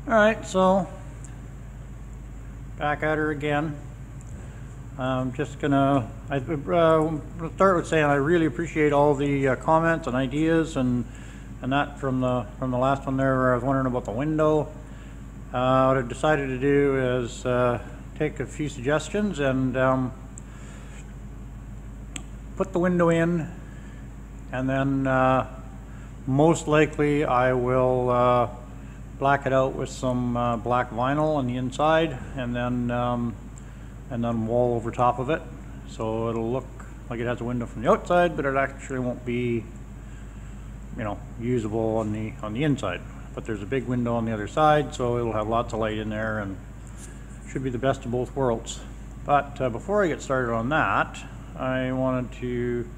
Alright, so back at her again. I'm just gonna start with saying I really appreciate all the comments and ideas and that from the last one there where I was wondering about the window. What I've decided to do is take a few suggestions and put the window in, and then most likely I will black it out with some black vinyl on the inside, and then wall over top of it, so it'll look like it has a window from the outside, but it actually won't be, you know, usable on the inside. But there's a big window on the other side, so it'll have lots of light in there and should be the best of both worlds. But before I get started on that, I wanted to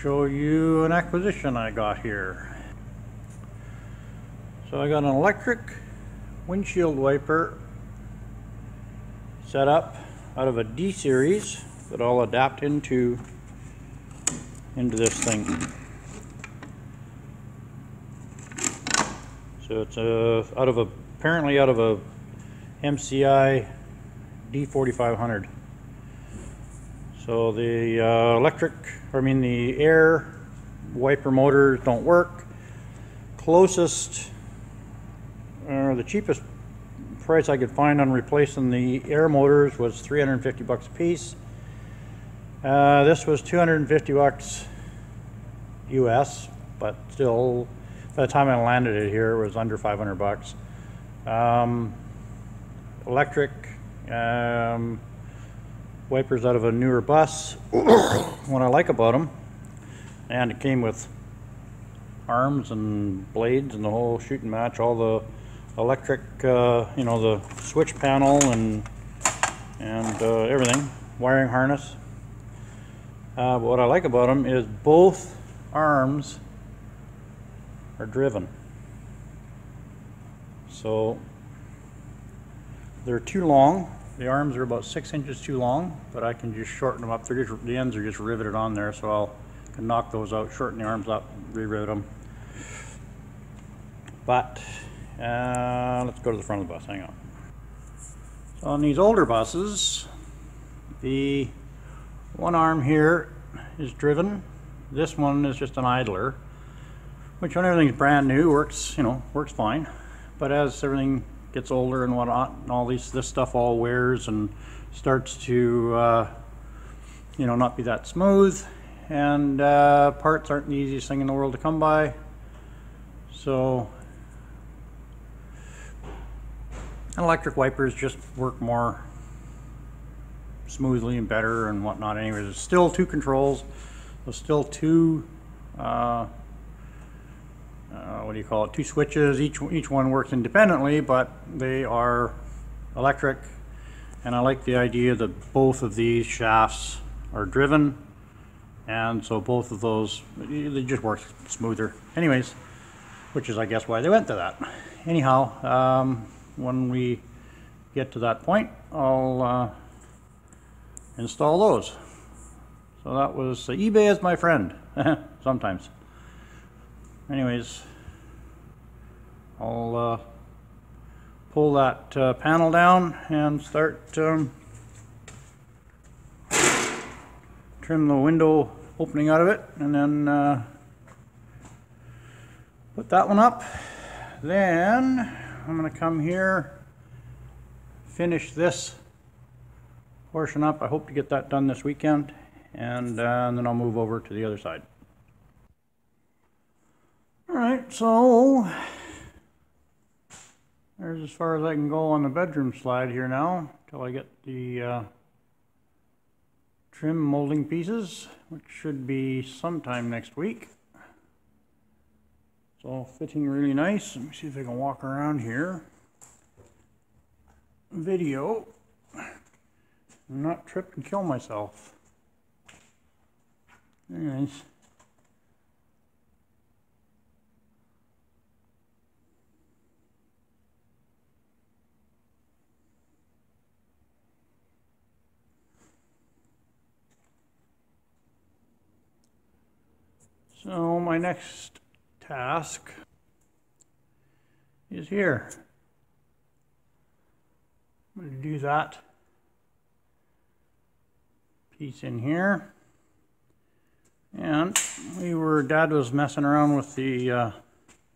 show you an acquisition I got here. So I got an electric windshield wiper set up out of a D series that I'll adapt into this thing. So it's apparently out of a MCI D4500. So the the air wiper motors don't work. Closest, the cheapest price I could find on replacing the air motors was $350 a piece. This was $250 US, but still, by the time I landed it here, it was under $500. Electric wipers out of a newer bus. What I like about them, and it came with arms and blades and the whole shooting match, all the electric, you know, the switch panel and everything, wiring harness. But what I like about them is both arms are driven. So they're too long. The arms are about 6 inches too long, but I can just shorten them up. The ends are just riveted on there, so I can knock those out, shorten the arms up, re-rivet them. But let's go to the front of the bus, hang on. So on these older buses, the one arm here is driven. This one is just an idler, which when everything's brand new works, you know, works fine. But as everything gets older and whatnot, and all this stuff all wears and starts to you know, not be that smooth, and parts aren't the easiest thing in the world to come by. So electric wipers just work more smoothly and better and whatnot. Anyways, there's still two controls. There's still two what do you call it? Two switches. Each one works independently, but they are electric. And I like the idea that both of these shafts are driven, and so both of those, they just work smoother. Anyways, which is I guess why they went to that. Anyhow, when we get to that point, I'll install those. So that was eBay is my friend sometimes. Anyways, I'll pull that panel down and start trim the window opening out of it, and then put that one up. Then I'm going to come here, finish this portion up. I hope to get that done this weekend, and then I'll move over to the other side. Alright, so there's as far as I can go on the bedroom slide here now, till I get the trim molding pieces, which should be sometime next week. It's all fitting really nice. Let me see if I can walk around here. Video. Not trip and kill myself. Very nice. So my next task is here. I'm going to do that piece in here. And Dad was messing around with the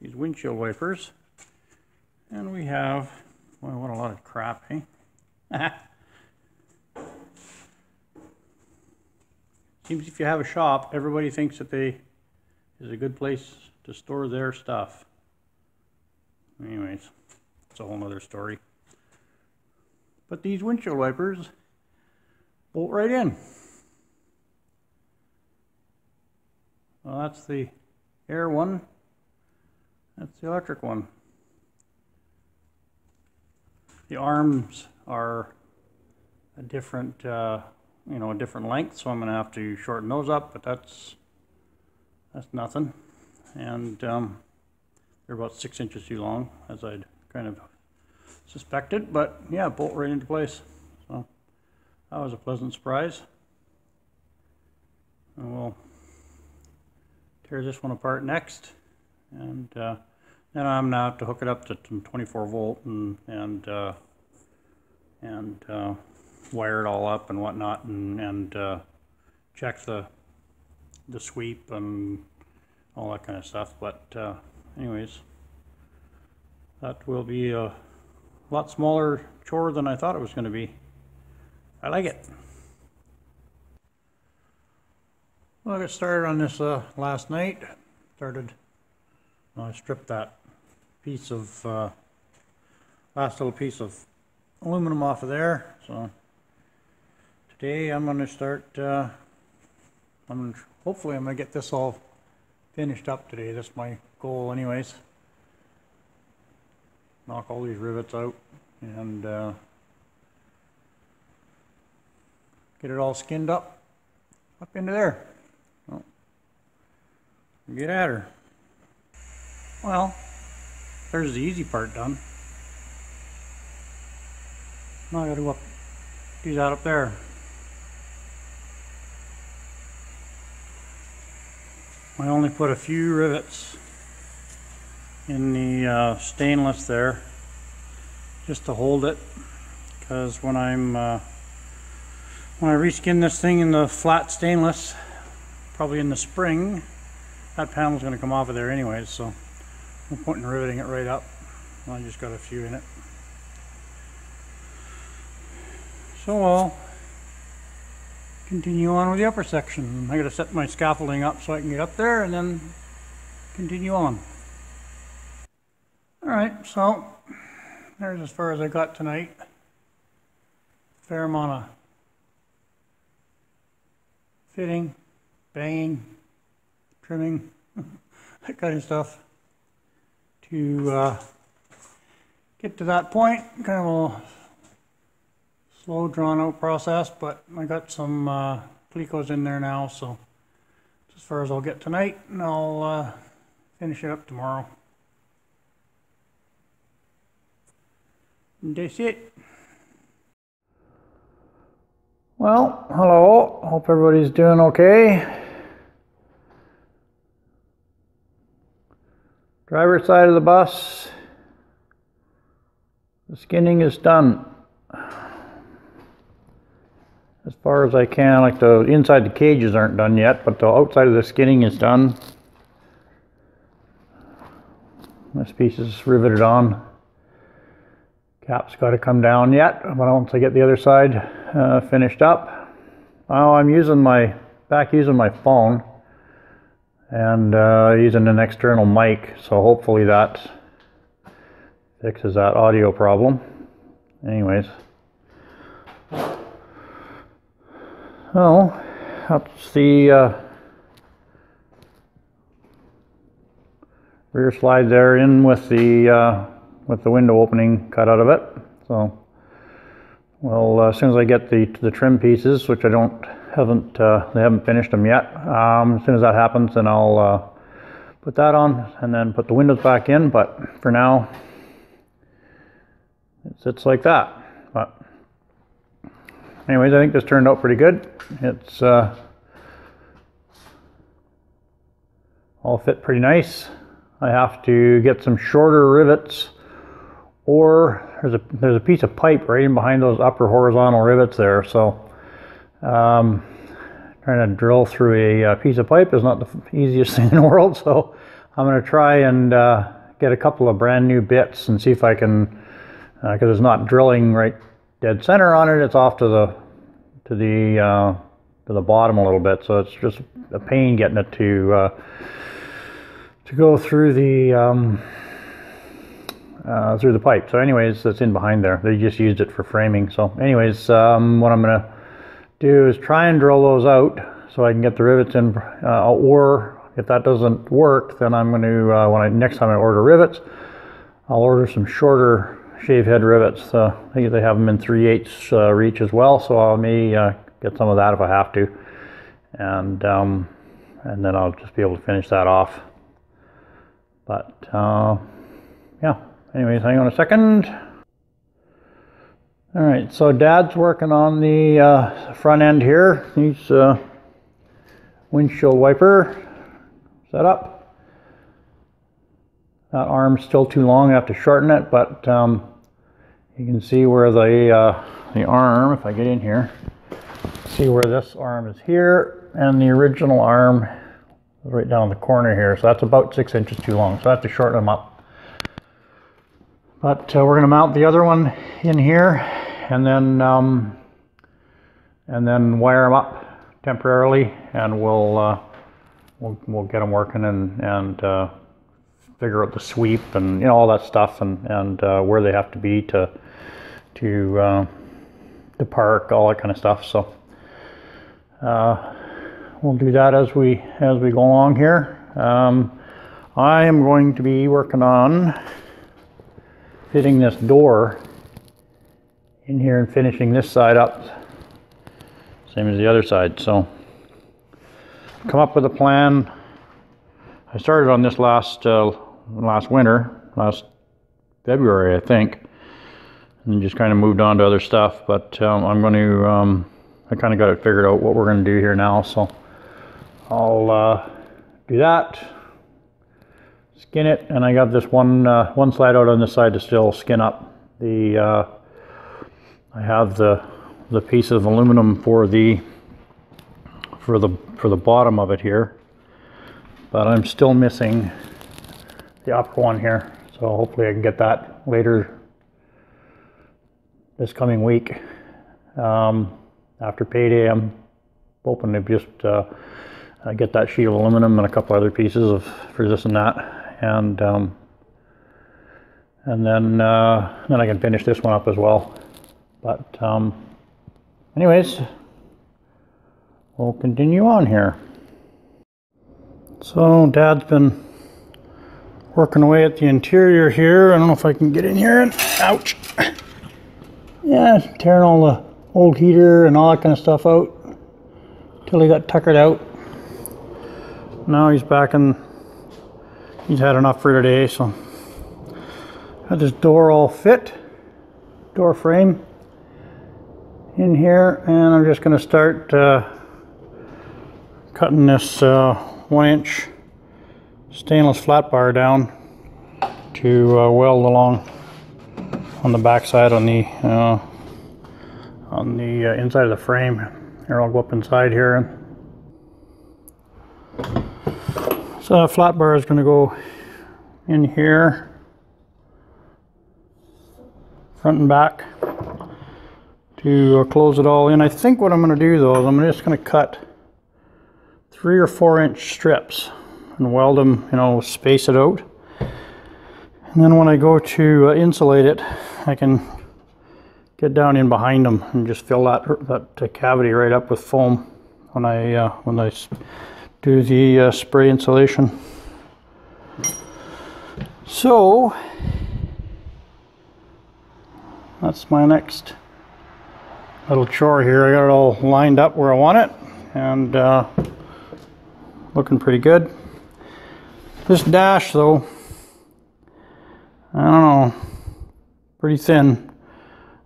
these windshield wipers, and we have, well, what a lot of crap, eh? Seems if you have a shop, everybody thinks that they is a good place to store their stuff. Anyways, it's a whole nother story. But these windshield wipers bolt right in. Well, that's the air one. That's the electric one. The arms are a different, a different length, so I'm going to have to shorten those up. But that's nothing, and they're about 6 inches too long, as I'd kind of suspected. But yeah, bolt right into place. So that was a pleasant surprise. And we'll tear this one apart next, and then I'm gonna have to hook it up to 24 volt and wire it all up and whatnot, and check the sweep and all that kind of stuff. But anyways, that will be a lot smaller chore than I thought it was going to be. I like it. Well, I got started on this last night. I stripped that piece of last little piece of aluminum off of there. So today I'm going to start. Hopefully I'm going to get this all finished up today. That's my goal, anyways. Knock all these rivets out and get it all skinned up into there. Well, get at her. Well, there's the easy part done. Now I got to do that up there. I only put a few rivets in the stainless there, just to hold it, because when I reskin this thing in the flat stainless, probably in the spring, that panel's going to come off of there anyways, so no point in riveting it right up. I just got a few in it. So I'll continue on with the upper section. I got to set my scaffolding up so I can get up there and then continue on. Alright, so there's as far as I got tonight. Fair amount of fitting, banging, trimming, that kind of stuff to get to that point. Kind of a slow, drawn out process, but I got some plecos in there now, so as far as I'll get tonight, and I'll finish it up tomorrow. And that's it. Well, hello. Hope everybody's doing okay. Driver's side of the bus, the skinning is done as far as I can. Like the inside the cages aren't done yet, but the outside of the skinning is done. This piece is riveted on. Cap's got to come down yet, but once I get the other side finished up. Well, I'm using my phone and using an external mic, so hopefully that fixes that audio problem. Anyways, so that's the rear slide there in with the window opening cut out of it. So, well, as soon as I get the trim pieces, which they haven't finished them yet. As soon as that happens, then I'll put that on and then put the windows back in. But for now, it sits like that. But anyways, I think this turned out pretty good. It's all fit pretty nice. I have to get some shorter rivets or there's a piece of pipe right in behind those upper horizontal rivets there. So trying to drill through a piece of pipe is not the easiest thing in the world. So I'm going to try and get a couple of brand new bits and see if I can, because it's not drilling right dead center on it. It's off to the bottom a little bit. So it's just a pain getting it to go through the pipe. So anyways, that's in behind there. They just used it for framing. So anyways, what I'm going to do is try and drill those out so I can get the rivets in, or if that doesn't work, then I'm going to, next time I order rivets, I'll order some shorter shave head rivets. I think they have them in 3/8 reach as well, so I may get some of that if I have to, and then I'll just be able to finish that off. But yeah, anyways, hang on a second. All right, so Dad's working on the front end here. He's windshield wiper set up. That arm's still too long. I have to shorten it, but you can see where the arm, if I get in here, see where this arm is here, and the original arm is right down the corner here. So that's about 6 inches too long. So I have to shorten them up. But we're going to mount the other one in here, and then wire them up temporarily, and we'll get them working and figure out the sweep and all that stuff, and where they have to be to park, all that kind of stuff. So we'll do that as we go along here. I am going to be working on fitting this door in here and finishing this side up, same as the other side. So come up with a plan. I started on this last winter, last February, I think, and just kind of moved on to other stuff. But I'm going to, I kind of got it figured out what we're going to do here now. So I'll do that, skin it, and I got this one slide out on this side to still skin up. I have the piece of aluminum for the bottom of it here, but I'm still missing the upper one here. So hopefully I can get that later this coming week. After payday, I'm hoping to just get that sheet of aluminum and a couple other pieces for this and that, and then I can finish this one up as well. But anyways, we'll continue on here. So Dad's been working away at the interior here. I don't know if I can get in here and ouch. Yeah, tearing all the old heater and all that kind of stuff out till he got tuckered out. Now he's back and he's had enough for today. So got this door all fit, door frame in here, and I'm just going to start cutting this 1-inch stainless flat bar down to weld along on the back side on the inside of the frame. Here, I'll go up inside here. So the flat bar is going to go in here, front and back, to close it all in. I think what I'm going to do though is I'm just going to cut 3 or 4 inch strips and weld them, space it out. And then when I go to insulate it, I can get down in behind them and just fill that cavity right up with foam when I do the spray insulation. So that's my next little chore here. I got it all lined up where I want it, and looking pretty good. This dash though, I don't know, pretty thin.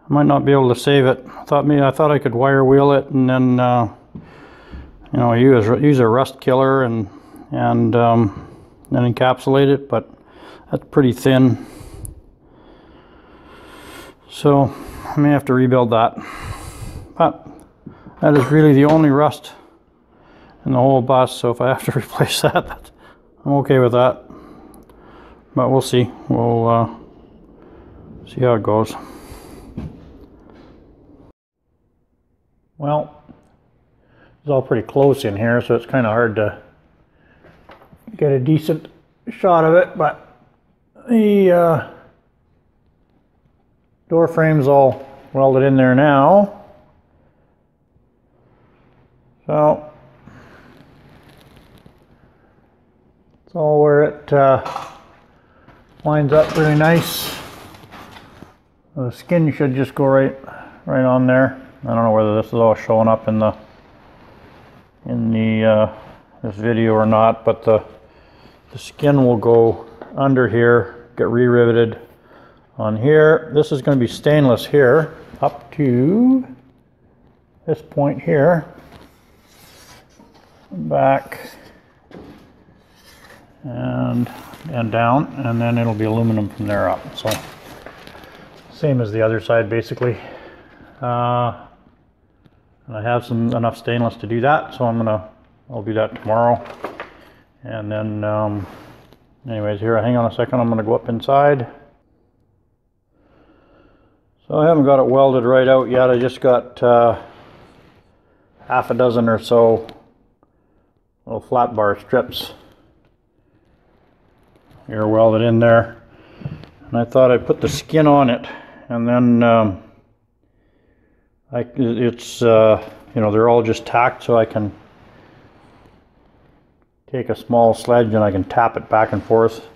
I might not be able to save it. I thought I could wire wheel it and then use a rust killer and then encapsulate it, but that's pretty thin. So I may have to rebuild that. But that is really the only rust in the whole bus, so if I have to replace that, I'm okay with that. But we'll see. We'll see how it goes. Well, it's all pretty close in here, so it's kind of hard to get a decent shot of it, but the door frame's all welded in there now. So it's all where it lines up really nice. The skin should just go right on there. I don't know whether this is all showing up in the this video or not, but the skin will go under here, get re-riveted on here. This is going to be stainless here up to this point here, back and down, and then it'll be aluminum from there up. So same as the other side basically. And I have enough stainless to do that, so I'll do that tomorrow. And then anyways, here, hang on a second, I'm gonna go up inside. So I haven't got it welded right out yet. I just got half a dozen or so little flat bar strips here welded in there, and I thought I'd put the skin on it, and then it's you know, they're all just tacked, so I can take a small sledge and I can tap it back and forth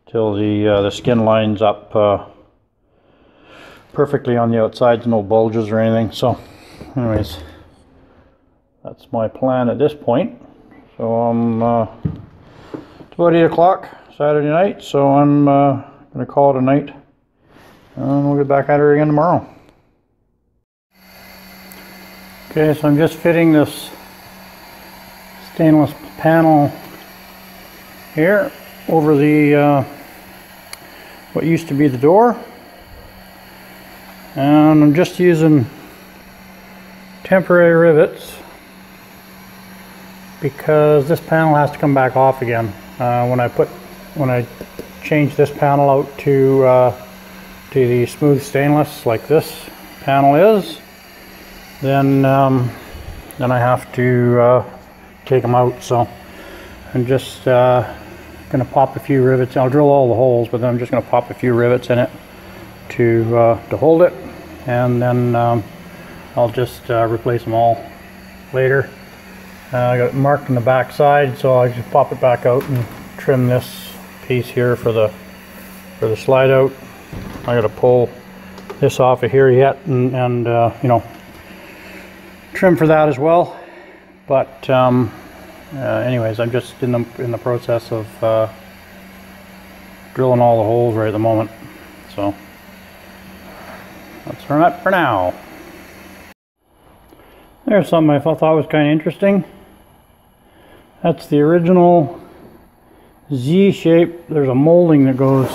till the skin lines up perfectly on the outsides, no bulges or anything. So anyways, that's my plan at this point. So it's about 8 o'clock Saturday night, so I'm gonna call it a night, and we'll get back at her again tomorrow. Okay, so I'm just fitting this stainless panel here over the what used to be the door, and I'm just using temporary rivets because this panel has to come back off again. When I change this panel out to the smooth stainless like this panel is, then I have to take them out. So I'm just gonna pop a few rivets. I'll drill all the holes, but then I'm just gonna pop a few rivets in it to hold it, and then I'll just replace them all later. I got it marked on the back side, so I just pop it back out and trim this piece here for the slide out. I got to pull this off of here yet, and you know, trim for that as well. But anyways, I'm just in the process of drilling all the holes right at the moment. So that's where I'm at for now. There's something I thought was kind of interesting. That's the original Z shape. There's a molding that goes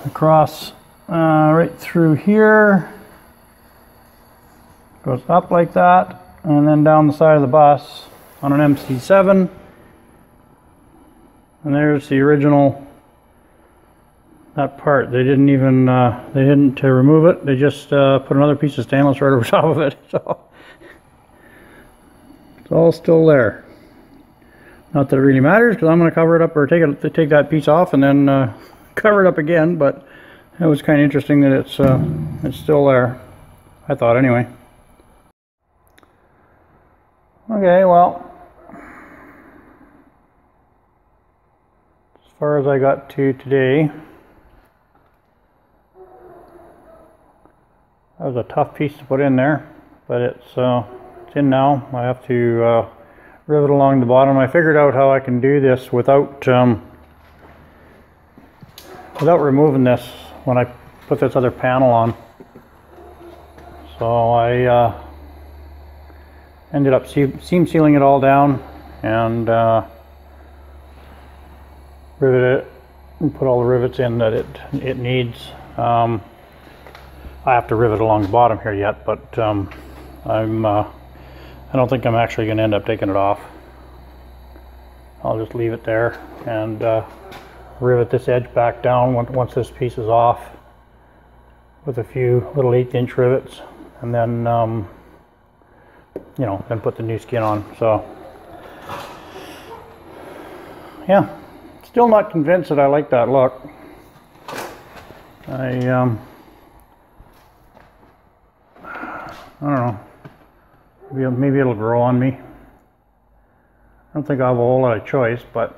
across right through here, goes up like that, and then down the side of the bus on an MC7. And there's the original, that part. They didn't even they didn't remove it. They just put another piece of stainless right over top of it. So it's all still there. Not that it really matters, because I'm going to cover it up, or take that piece off and then cover it up again. But it was kind of interesting that it's still there, I thought anyway. Okay, well, as far as I got to today, that was a tough piece to put in there, but it's in now. I have to rivet along the bottom. I figured out how I can do this without removing this when I put this other panel on. So I ended up seam sealing it all down and rivet it and put all the rivets in that it needs. I I have to rivet along the bottom here yet, but I don't think I'm actually going to end up taking it off. I'll just leave it there and rivet this edge back down once this piece is off with a few little 1/8 inch rivets, and then you know, then put the new skin on. So yeah, still not convinced that I like that look. I don't know. Maybe it'll grow on me. I don't think I have a whole lot of choice, but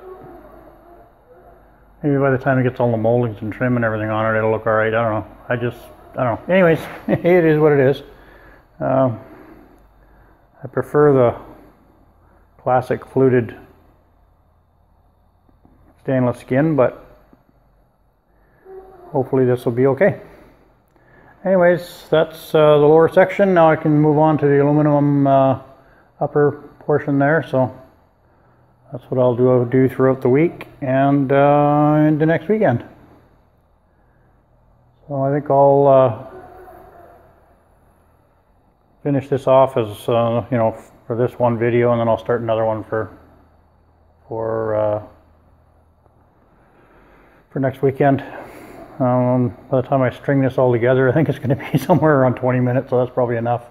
maybe by the time it gets all the moldings and trim and everything on it, it'll look all right. I don't know. I don't know. Anyways, it is what it is. I prefer the classic fluted stainless skin, but hopefully this will be okay. Anyways, that's the lower section. Now I can move on to the aluminum upper portion there. So that's what I'll do throughout the week and into next weekend. So I think I'll finish this off as you know, for this one video, and then I'll start another one for next weekend. By the time I string this all together, I think it's going to be somewhere around 20 minutes, so that's probably enough.